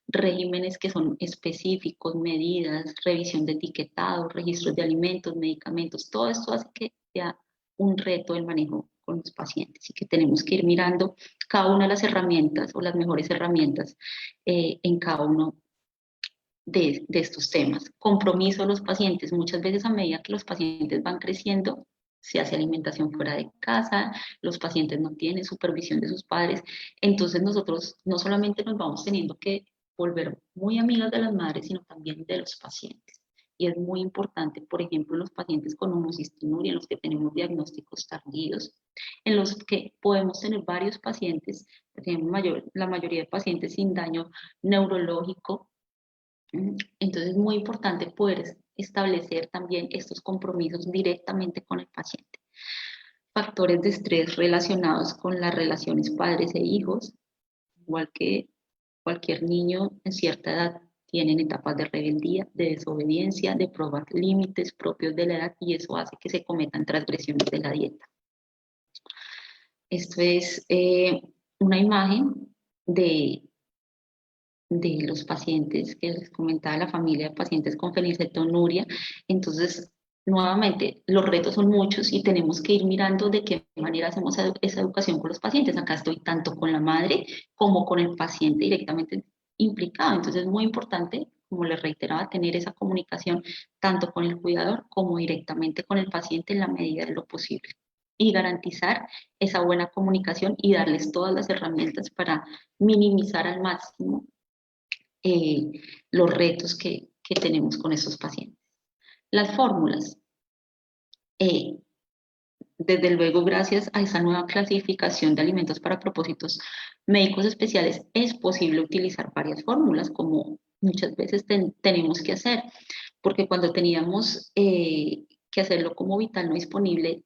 Speaker 1: regímenes que son específicos, medidas, revisión de etiquetado, registros de alimentos, medicamentos, todo esto hace que sea un reto el manejo con los pacientes y que tenemos que ir mirando cada una de las herramientas o las mejores herramientas en cada uno de estos temas. Compromiso de los pacientes. Muchas veces a medida que los pacientes van creciendo, se hace alimentación fuera de casa, los pacientes no tienen supervisión de sus padres, entonces nosotros no solamente nos vamos teniendo que volver muy amigas de las madres, sino también de los pacientes. Y es muy importante, por ejemplo, los pacientes con homocistinuria, en los que tenemos diagnósticos tardíos, en los que podemos tener varios pacientes, tenemos la mayoría de pacientes sin daño neurológico. Entonces es muy importante poder establecer también estos compromisos directamente con el paciente. Factores de estrés relacionados con las relaciones padres e hijos, igual que cualquier niño en cierta edad tienen etapas de rebeldía, de desobediencia, de probar límites propios de la edad y eso hace que se cometan transgresiones de la dieta. Esto es una imagen de los pacientes que les comentaba, la familia de pacientes con fenilcetonuria. Entonces, nuevamente, los retos son muchos y tenemos que ir mirando de qué manera hacemos esa educación con los pacientes. Acá estoy tanto con la madre como con el paciente directamente implicado. Entonces, es muy importante, como les reiteraba, tener esa comunicación tanto con el cuidador como directamente con el paciente en la medida de lo posible y garantizar esa buena comunicación y darles todas las herramientas para minimizar al máximo eh, los retos que tenemos con estos pacientes. Las fórmulas. Eh, desde luego, gracias a esa nueva clasificación de alimentos para propósitos médicos especiales, es posible utilizar varias fórmulas, como muchas veces tenemos que hacer, porque cuando teníamos que hacerlo como vital no disponible,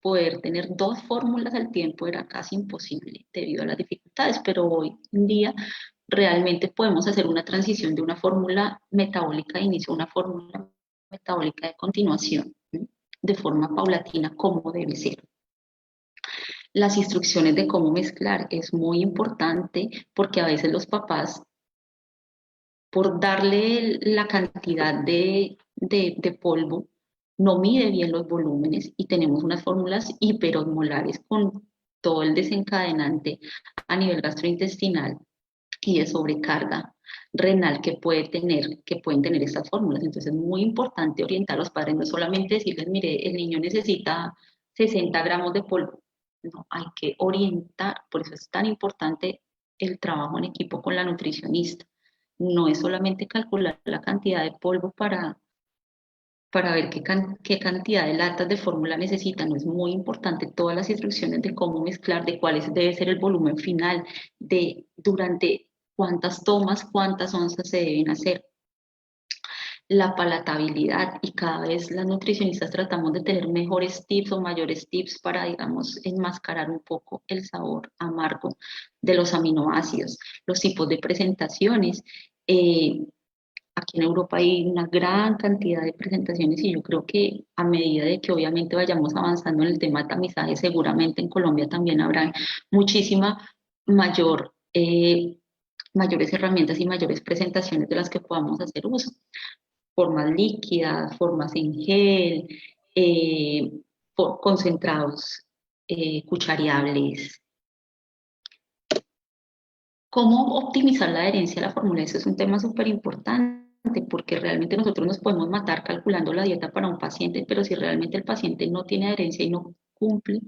Speaker 1: poder tener dos fórmulas al tiempo era casi imposible debido a las dificultades, pero hoy en día realmente podemos hacer una transición de una fórmula metabólica de inicio a una fórmula metabólica de continuación, ¿sí? De forma paulatina como debe ser. Las instrucciones de cómo mezclar es muy importante porque a veces los papás, por darle la cantidad de polvo, no mide bien los volúmenes y tenemos unas fórmulas hiperosmolares con todo el desencadenante a nivel gastrointestinal y de sobrecarga renal que pueden tener estas fórmulas. Entonces es muy importante orientar a los padres, no solamente decirles, mire, el niño necesita 60 gramos de polvo, no, hay que orientar, por eso es tan importante el trabajo en equipo con la nutricionista. No es solamente calcular la cantidad de polvo para ver qué cantidad de latas de fórmula necesitan. No es muy importante todas las instrucciones de cómo mezclar, de cuál debe ser el volumen final, de durante cuántas tomas, cuántas onzas se deben hacer, la palatabilidad, y cada vez las nutricionistas tratamos de tener mejores tips o mayores tips para, digamos, enmascarar un poco el sabor amargo de los aminoácidos, los tipos de presentaciones. Eh, Aquí en Europa hay una gran cantidad de presentaciones y yo creo que a medida de que obviamente vayamos avanzando en el tema de tamizaje, seguramente en Colombia también habrá muchísima mayor, mayores herramientas y mayores presentaciones de las que podamos hacer uso. Formas líquidas, formas en gel, eh, concentrados cuchareables. ¿Cómo optimizar la adherencia a la fórmula? Eso es un tema súper importante porque realmente nosotros nos podemos matar calculando la dieta para un paciente, pero si realmente el paciente no tiene adherencia y no cumple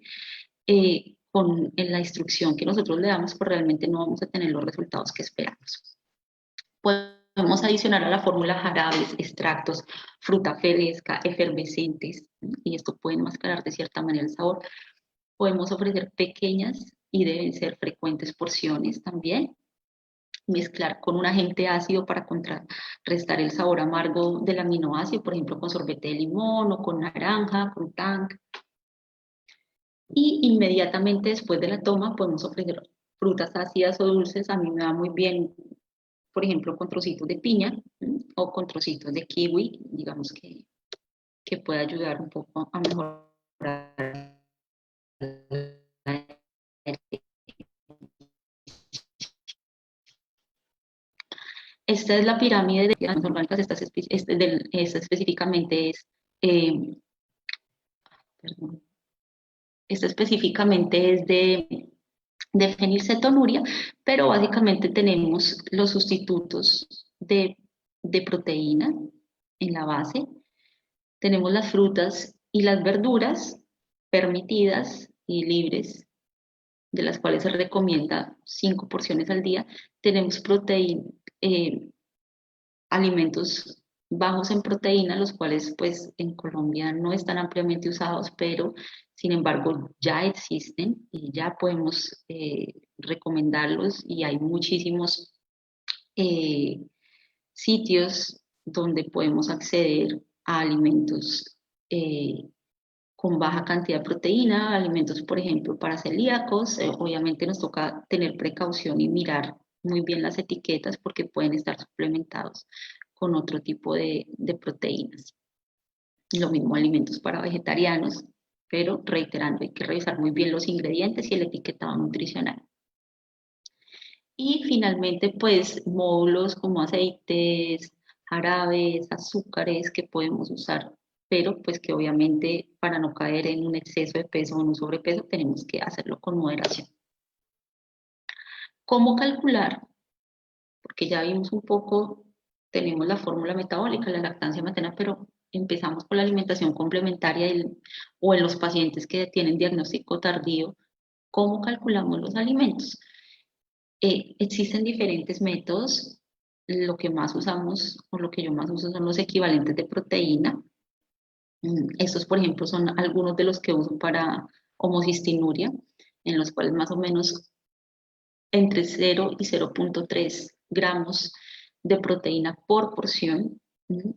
Speaker 1: en la instrucción que nosotros le damos, pues realmente no vamos a tener los resultados que esperamos. Podemos adicionar a la fórmula jarabes, extractos, fruta fresca, efervescentes, y esto puede enmascarar de cierta manera el sabor. Podemos ofrecer pequeñas y deben ser frecuentes porciones también. Mezclar con un agente ácido para contrarrestar el sabor amargo del aminoácido, por ejemplo, con sorbete de limón o con naranja, con tang. Y inmediatamente después de la toma podemos ofrecer frutas ácidas o dulces. A mí me va muy bien, por ejemplo, con trocitos de piña o con trocitos de kiwi, digamos que puede ayudar un poco a mejorar. Esta es la pirámide de las orgánicas, esta específicamente es, eh, perdón, esta específicamente es de fenilcetonuria, pero básicamente tenemos los sustitutos de proteína en la base, tenemos las frutas y las verduras permitidas y libres, de las cuales se recomienda 5 porciones al día, tenemos proteína, alimentos bajos en proteína, los cuales pues en Colombia no están ampliamente usados, pero sin embargo ya existen y ya podemos recomendarlos, y hay muchísimos eh, sitios donde podemos acceder a alimentos con baja cantidad de proteína, alimentos por ejemplo para celíacos. Obviamente nos toca tener precaución y mirar muy bien las etiquetas porque pueden estar suplementados con otro tipo de proteínas. Lo mismo alimentos para vegetarianos, pero reiterando, hay que revisar muy bien los ingredientes y el etiquetado nutricional. Y finalmente, pues módulos como aceites, jarabes, azúcares que podemos usar, pero pues que obviamente para no caer en un exceso de peso o en un sobrepeso tenemos que hacerlo con moderación. ¿Cómo calcular? Porque ya vimos un poco, tenemos la fórmula metabólica, la lactancia materna, pero empezamos con la alimentación complementaria o en los pacientes que tienen diagnóstico tardío, ¿cómo calculamos los alimentos? Existen diferentes métodos. Lo que más usamos o lo que yo más uso son los equivalentes de proteína. Estos, por ejemplo, son algunos de los que uso para homocistinuria, en los cuales más o menos entre 0 y 0,3 gramos de proteína por porción.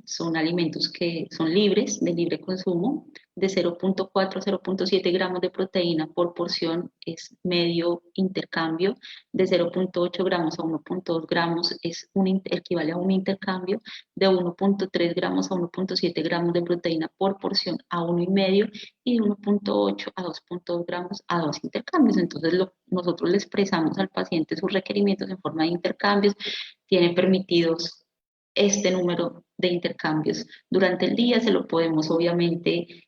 Speaker 1: Son alimentos que son libres, de libre consumo, de 0,4 a 0,7 gramos de proteína por porción es medio intercambio, de 0,8 gramos a 1,2 gramos equivale a un intercambio, de 1,3 gramos a 1,7 gramos de proteína por porción a 1,5, y de 1,8 a 2,2 gramos a 2 intercambios. Entonces nosotros le expresamos al paciente sus requerimientos en forma de intercambios, tiene permitidos este número de intercambios durante el día. Se lo podemos obviamente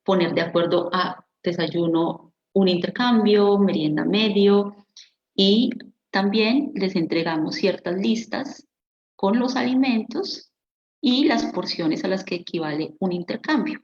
Speaker 1: poner de acuerdo a desayuno un intercambio, merienda medio y También les entregamos ciertas listas con los alimentos y las porciones a las que equivale un intercambio.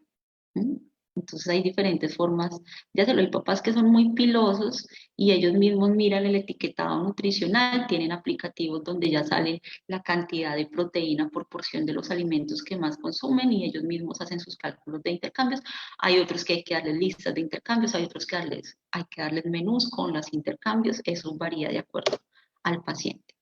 Speaker 1: ¿Mm? Entonces hay diferentes formas de hacerlo. Hay papás que son muy pilosos y ellos mismos miran el etiquetado nutricional, tienen aplicativos donde ya sale la cantidad de proteína por porción de los alimentos que más consumen y ellos mismos hacen sus cálculos de intercambios. Hay otros que hay que darles listas de intercambios, hay otros que hay que darles menús con los intercambios, eso varía de acuerdo al paciente.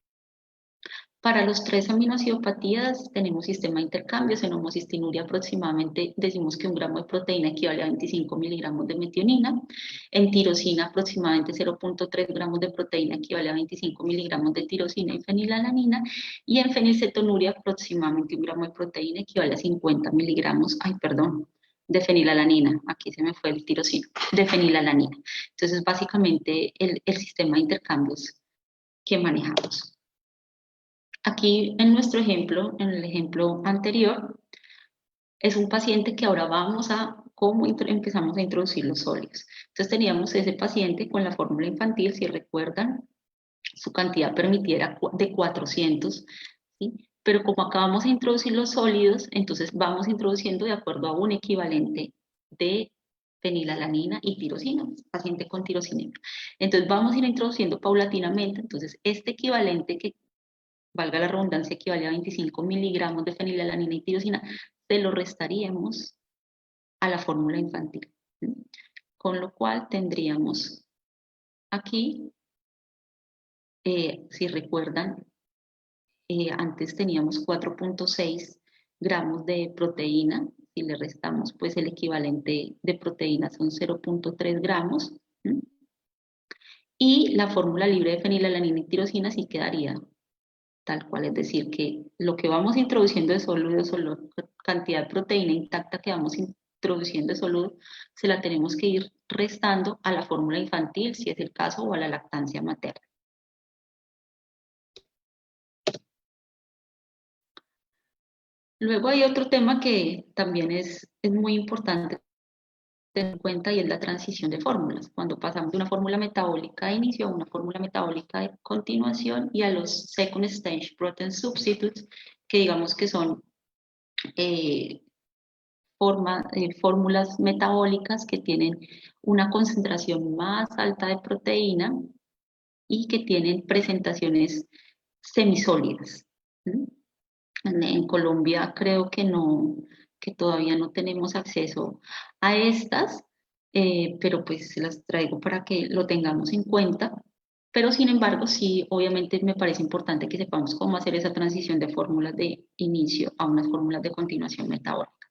Speaker 1: Para los tres aminoacidopatías tenemos sistema de intercambios. En homocistinuria aproximadamente decimos que 1 gramo de proteína equivale a 25 miligramos de metionina. En tirosina aproximadamente 0.3 gramos de proteína equivale a 25 miligramos de tirosina y fenilalanina. Y en fenilcetonuria aproximadamente 1 gramo de proteína equivale a 50 miligramos, de fenilalanina. Aquí se me fue el tirosina, de fenilalanina. Entonces básicamente el sistema de intercambios que manejamos. Aquí en nuestro ejemplo, en el ejemplo anterior, es un paciente que ahora vamos a cómo empezamos a introducir los sólidos. Entonces teníamos ese paciente con la fórmula infantil, si recuerdan, su cantidad permitida era de 400, ¿sí? Pero como acabamos de introducir los sólidos, entonces vamos introduciendo de acuerdo a un equivalente de fenilalanina y tirosina, paciente con tirosinemia. Entonces vamos a ir introduciendo paulatinamente, entonces este equivalente que valga la redundancia, equivale a 25 miligramos de fenilalanina y tirosina, se lo restaríamos a la fórmula infantil. Con lo cual tendríamos aquí, si recuerdan, antes teníamos 4.6 gramos de proteína, si le restamos, pues el equivalente de proteína son 0.3 gramos, y la fórmula libre de fenilalanina y tirosina sí quedaría tal cual, es decir, que lo que vamos introduciendo de sólido, la cantidad de proteína intacta que vamos introduciendo de sólido, se la tenemos que ir restando a la fórmula infantil, si es el caso, o a la lactancia materna. Luego hay otro tema que también es muy importante tener en cuenta y es la transición de fórmulas. Cuando pasamos de una fórmula metabólica de inicio a una fórmula metabólica de continuación y a los second stage protein substitutes, que digamos que son fórmulas metabólicas que tienen una concentración más alta de proteína y que tienen presentaciones semisólidas. En Colombia creo que no, que todavía no tenemos acceso a estas, pero pues las traigo para que lo tengamos en cuenta. Pero sin embargo, sí, obviamente me parece importante que sepamos cómo hacer esa transición de fórmulas de inicio a unas fórmulas de continuación metabólica.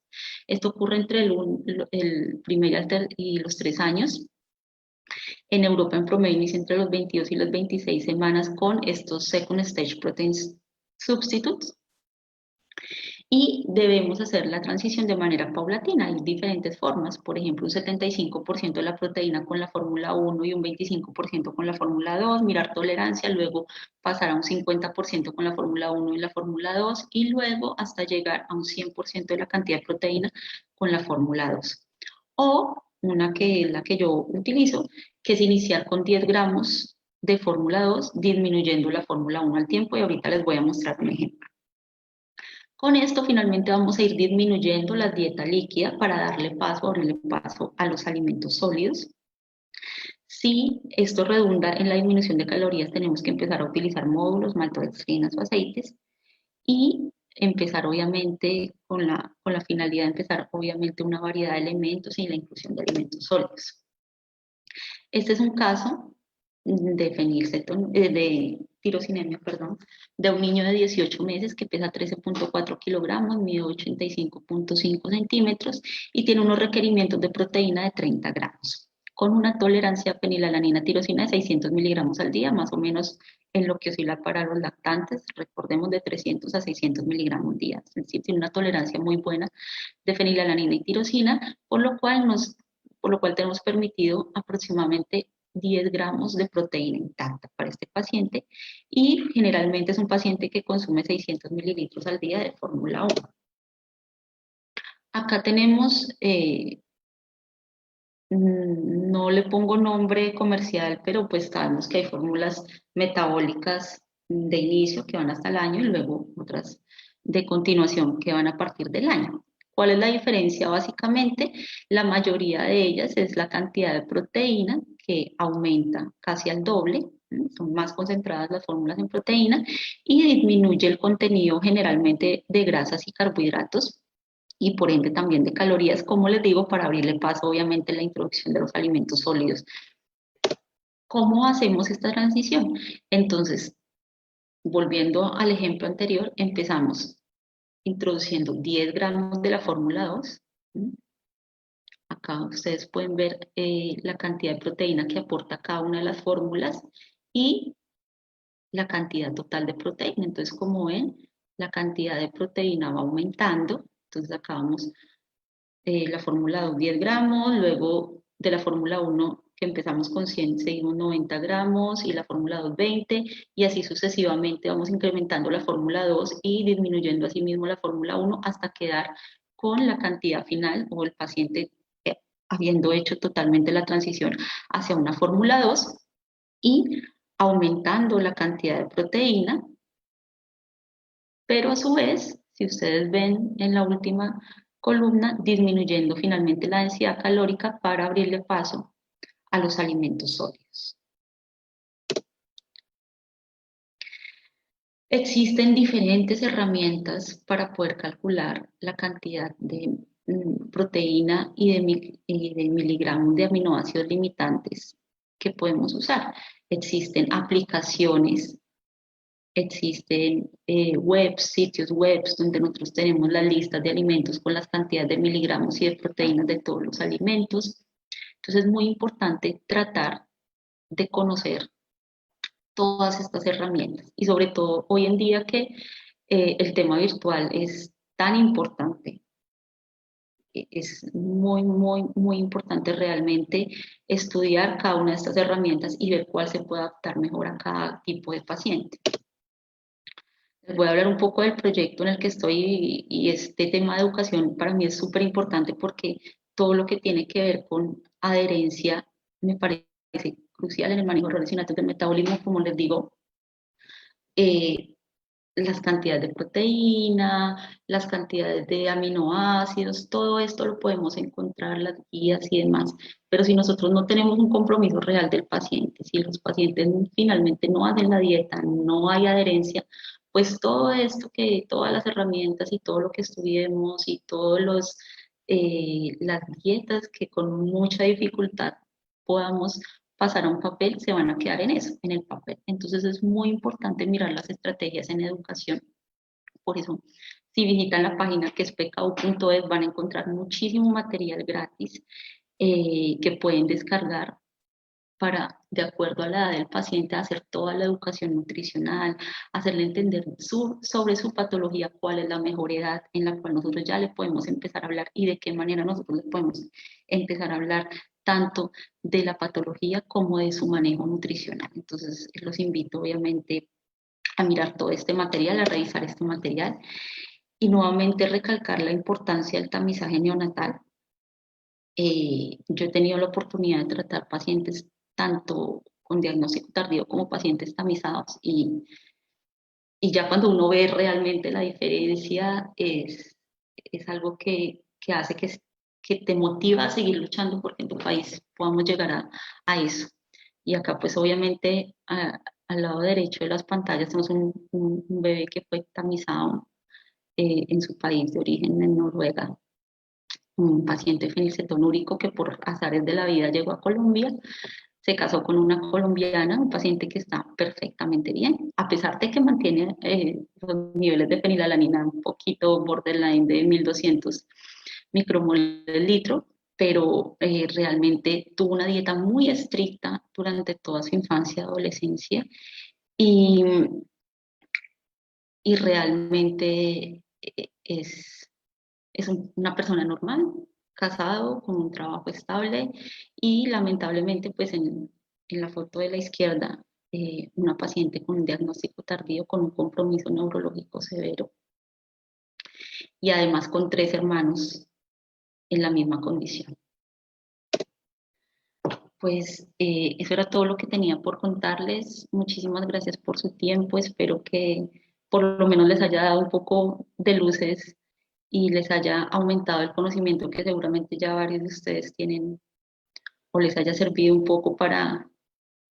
Speaker 1: Esto ocurre entre el primer y los 3 años. En Europa en promedio inicia entre los 22 y las 26 semanas con estos second stage proteins substitutes. Y debemos hacer la transición de manera paulatina. Hay diferentes formas, por ejemplo, un 75% de la proteína con la fórmula 1 y un 25% con la fórmula 2, mirar tolerancia, luego pasar a un 50% con la fórmula 1 y la fórmula 2 y luego hasta llegar a un 100% de la cantidad de proteína con la fórmula 2. O una que es la que yo utilizo, que es iniciar con 10 gramos de fórmula 2, disminuyendo la fórmula 1 al tiempo y ahorita les voy a mostrar un ejemplo. Con esto finalmente vamos a ir disminuyendo la dieta líquida para darle paso, abrirle paso a los alimentos sólidos. Si esto redunda en la disminución de calorías, tenemos que empezar a utilizar módulos, maltodextrinas o aceites y empezar obviamente con la finalidad de empezar obviamente una variedad de elementos y la inclusión de alimentos sólidos. Este es un caso de tirosinemia, perdón, de un niño de 18 meses que pesa 13.4 kilogramos, mide 85.5 centímetros y tiene unos requerimientos de proteína de 30 gramos, con una tolerancia a fenilalanina tirosina de 600 miligramos al día, más o menos en lo que oscila para los lactantes, recordemos de 300 a 600 miligramos al día, es decir, tiene una tolerancia muy buena de fenilalanina y tirosina, por lo cual tenemos permitido aproximadamente 10 gramos de proteína intacta para este paciente y generalmente es un paciente que consume 600 mililitros al día de fórmula 1. Acá tenemos No le pongo nombre comercial, pero pues sabemos que hay fórmulas metabólicas de inicio que van hasta el año y luego otras de continuación que van a partir del año. ¿Cuál es la diferencia? Básicamente, la mayoría de ellas es la cantidad de proteína que aumenta casi al doble, son más concentradas las fórmulas en proteína y disminuye el contenido generalmente de grasas y carbohidratos y por ende también de calorías, como les digo, para abrirle paso obviamente a la introducción de los alimentos sólidos. ¿Cómo hacemos esta transición? Entonces, volviendo al ejemplo anterior, empezamos introduciendo 10 gramos de la fórmula 2. Acá ustedes pueden ver la cantidad de proteína que aporta cada una de las fórmulas y la cantidad total de proteína. Entonces, como ven, la cantidad de proteína va aumentando. Entonces, acá vamos la fórmula 2, 10 gramos, luego de la fórmula 1 que empezamos con 100, seguimos 90 gramos y la fórmula 2, 20, y así sucesivamente vamos incrementando la fórmula 2 y disminuyendo así mismo la fórmula 1 hasta quedar con la cantidad final o el paciente habiendo hecho totalmente la transición hacia una fórmula 2 y aumentando la cantidad de proteína, pero a su vez, si ustedes ven en la última columna, disminuyendo finalmente la densidad calórica para abrirle paso a los alimentos sólidos. Existen diferentes herramientas para poder calcular la cantidad de proteína y de miligramos de aminoácidos limitantes que podemos usar. Existen aplicaciones. Existen webs, sitios webs donde nosotros tenemos las listas de alimentos con las cantidades de miligramos y de proteínas de todos los alimentos. Entonces es muy importante tratar de conocer todas estas herramientas y sobre todo hoy en día que el tema virtual es tan importante. Es muy importante realmente estudiar cada una de estas herramientas y ver cuál se puede adaptar mejor a cada tipo de paciente. Les voy a hablar un poco del proyecto en el que estoy y este tema de educación para mí es súper importante porque todo lo que tiene que ver con adherencia me parece crucial en el manejo de errores innatos del metabolismo, como les digo, eh, las cantidades de proteína, las cantidades de aminoácidos, todo esto lo podemos encontrar, las guías y demás. Pero si nosotros no tenemos un compromiso real del paciente, si los pacientes finalmente no hacen la dieta, no hay adherencia, pues todo esto que, todas las herramientas y todo lo que estudiemos y todos los, las dietas que con mucha dificultad podamos pasar a un papel, se van a quedar en eso, en el papel. Entonces es muy importante mirar las estrategias en educación. Por eso, si visitan la página que es pku.es, van a encontrar muchísimo material gratis que pueden descargar para, de acuerdo a la edad del paciente, hacer toda la educación nutricional, hacerle entender sobre su patología, cuál es la mejor edad en la cual nosotros ya le podemos empezar a hablar y de qué manera nosotros le podemos empezar a hablar tanto de la patología como de su manejo nutricional. Entonces, los invito obviamente a mirar todo este material, a revisar este material y nuevamente recalcar la importancia del tamizaje neonatal. Yo he tenido la oportunidad de tratar pacientes tanto con diagnóstico tardío como pacientes tamizados y ya cuando uno ve realmente la diferencia es algo que hace que te motiva a seguir luchando porque en tu país podamos llegar a eso. Y acá pues obviamente al lado derecho de las pantallas tenemos un bebé que fue tamizado en su país de origen, en Noruega, un paciente fenilcetonúrico que por azares de la vida llegó a Colombia, se casó con una colombiana, un paciente que está perfectamente bien, a pesar de que mantiene los niveles de fenilalanina un poquito borderline de 1200 micromoles del litro, pero realmente tuvo una dieta muy estricta durante toda su infancia y adolescencia y, y realmente es una persona normal, casado, con un trabajo estable y lamentablemente pues en la foto de la izquierda una paciente con un diagnóstico tardío con un compromiso neurológico severo y además con 3 hermanos en la misma condición. Pues eso era todo lo que tenía por contarles. Muchísimas gracias por su tiempo. Espero que por lo menos les haya dado un poco de luces y les haya aumentado el conocimiento que seguramente ya varios de ustedes tienen o les haya servido un poco para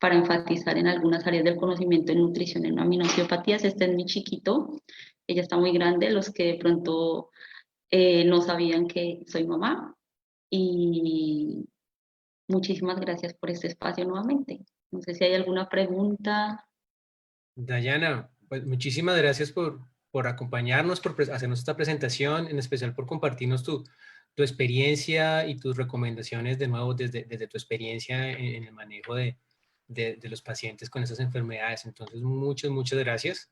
Speaker 1: enfatizar en algunas áreas del conocimiento en nutrición, en aminociopatías. Este es mi chiquito, ella está muy grande, los que de pronto no sabían que soy mamá. Y muchísimas gracias por este espacio nuevamente. No sé si hay alguna pregunta.
Speaker 2: Dayana, pues muchísimas gracias por acompañarnos, hacernos esta presentación, en especial por compartirnos tu experiencia y tus recomendaciones de nuevo desde tu experiencia en el manejo de los pacientes con esas enfermedades. Entonces, muchas gracias.